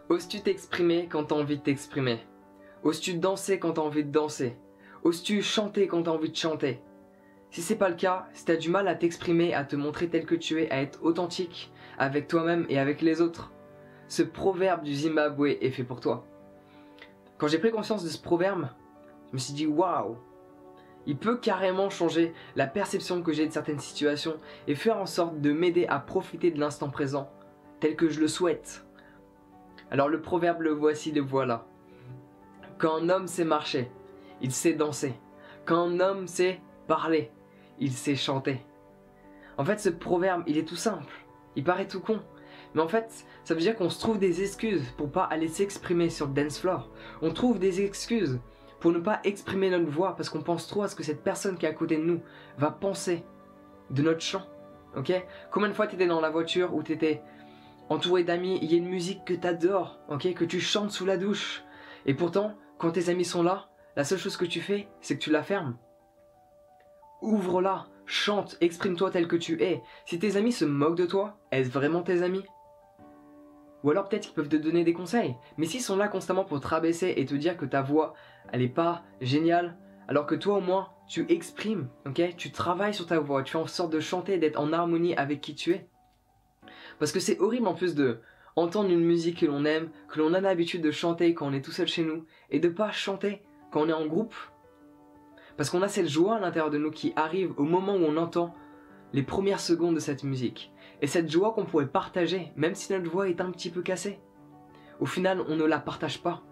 Oses-tu t'exprimer quand t'as envie de t'exprimer? Oses-tu danser quand t'as envie de danser? Oses-tu chanter quand t'as envie de chanter? Si c'est pas le cas, si t'as du mal à t'exprimer, à te montrer tel que tu es, à être authentique avec toi-même et avec les autres, ce proverbe du Zimbabwe est fait pour toi. Quand j'ai pris conscience de ce proverbe, je me suis dit waouh, il peut carrément changer la perception que j'ai de certaines situations et faire en sorte de m'aider à profiter de l'instant présent tel que je le souhaite. Alors le proverbe, le voici, le voilà. Quand un homme sait marcher, il sait danser. Quand un homme sait parler, il sait chanter. En fait, ce proverbe, il est tout simple. Il paraît tout con. Mais en fait, ça veut dire qu'on se trouve des excuses pour pas aller s'exprimer sur le dance floor. On trouve des excuses pour ne pas exprimer notre voix parce qu'on pense trop à ce que cette personne qui est à côté de nous va penser de notre chant. Ok? Combien de fois t'étais dans la voiture ou t'étais entouré d'amis, il y a une musique que t'adores, ok? Que tu chantes sous la douche. Et pourtant, quand tes amis sont là, la seule chose que tu fais, c'est que tu la fermes. Ouvre-la, chante, exprime-toi tel que tu es. Si tes amis se moquent de toi, est-ce vraiment tes amis? Ou alors peut-être qu'ils peuvent te donner des conseils. Mais s'ils sont là constamment pour te rabaisser et te dire que ta voix, elle est pas géniale, alors que toi au moins, tu exprimes, ok? Tu travailles sur ta voix, tu fais en sorte de chanter, d'être en harmonie avec qui tu es. Parce que c'est horrible en plus de entendre une musique que l'on aime, que l'on a l'habitude de chanter quand on est tout seul chez nous, et de pas chanter quand on est en groupe. Parce qu'on a cette joie à l'intérieur de nous qui arrive au moment où on entend les premières secondes de cette musique. Et cette joie qu'on pourrait partager, même si notre voix est un petit peu cassée. Au final, on ne la partage pas.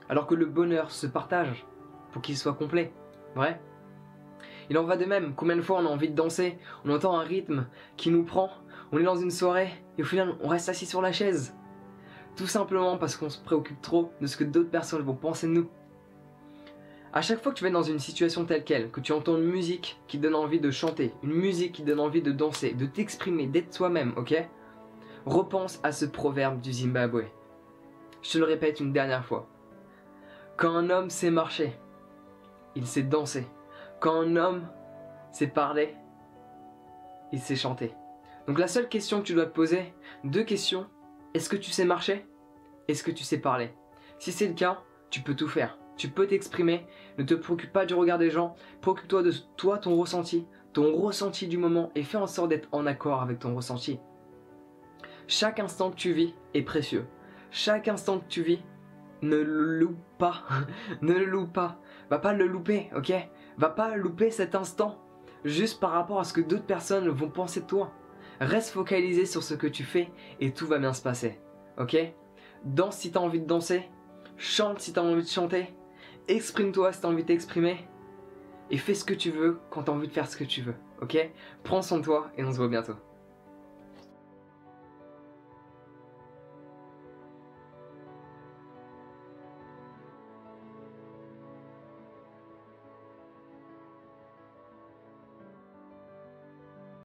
Alors que le bonheur se partage pour qu'il soit complet. Vrai? Il en va de même. Combien de fois on a envie de danser, on entend un rythme qui nous prend, on est dans une soirée et au final on reste assis sur la chaise. Tout simplement parce qu'on se préoccupe trop de ce que d'autres personnes vont penser de nous. À chaque fois que tu vas dans une situation telle quelle, que tu entends une musique qui donne envie de chanter, une musique qui donne envie de danser, de t'exprimer, d'être toi-même, ok? Repense à ce proverbe du Zimbabwe. Je te le répète une dernière fois. Quand un homme sait marcher, il sait danser. Quand un homme sait parler, il sait chanter. Donc la seule question que tu dois te poser, deux questions. Est-ce que tu sais marcher? Est-ce que tu sais parler? Si c'est le cas, tu peux tout faire. Tu peux t'exprimer, ne te préoccupe pas du regard des gens, préoccupe-toi de toi, ton ressenti du moment et fais en sorte d'être en accord avec ton ressenti. Chaque instant que tu vis est précieux. Chaque instant que tu vis, ne le loupe pas. Ne le loupe pas. Va pas le louper, ok? Va pas louper cet instant juste par rapport à ce que d'autres personnes vont penser de toi. Reste focalisé sur ce que tu fais et tout va bien se passer, ok? Danse si t'as envie de danser, chante si t'as envie de chanter, exprime-toi si t'as envie de t'exprimer et fais ce que tu veux quand t'as envie de faire ce que tu veux, ok? Prends soin de toi et on se voit bientôt.